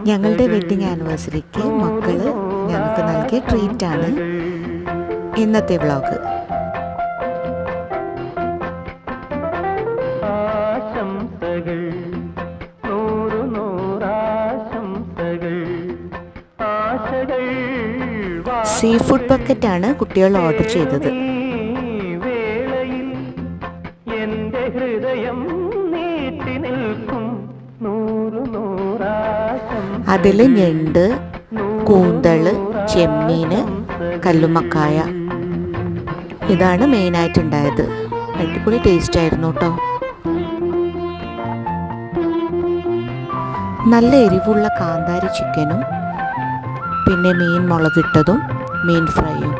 ഞങ്ങളുടെ വെഡ്ഡിങ് ആനിവേഴ്സറിക്ക് മക്കൾ ഞങ്ങൾക്ക് നൽകിയ ട്രീറ്റാണ് ഇന്നത്തെ വ്ളോഗ്. സീ ഫുഡ് ബക്കറ്റാണ് കുട്ടികൾ ഓർഡർ ചെയ്തത്. അതിൽ ഞണ്ട്, കൂന്തള്, ചെമ്മീൻ, കല്ലുമ്മക്കായ ഇതാണ് മെയിനായിട്ടുണ്ടായത്. അടിപൊളി ടേസ്റ്റ് ആയിരുന്നു കേട്ടോ. നല്ല എരിവുള്ള കാന്താരി ചിക്കനും പിന്നെ മീൻ മുളകിട്ടതും മീൻ ഫ്രൈയും.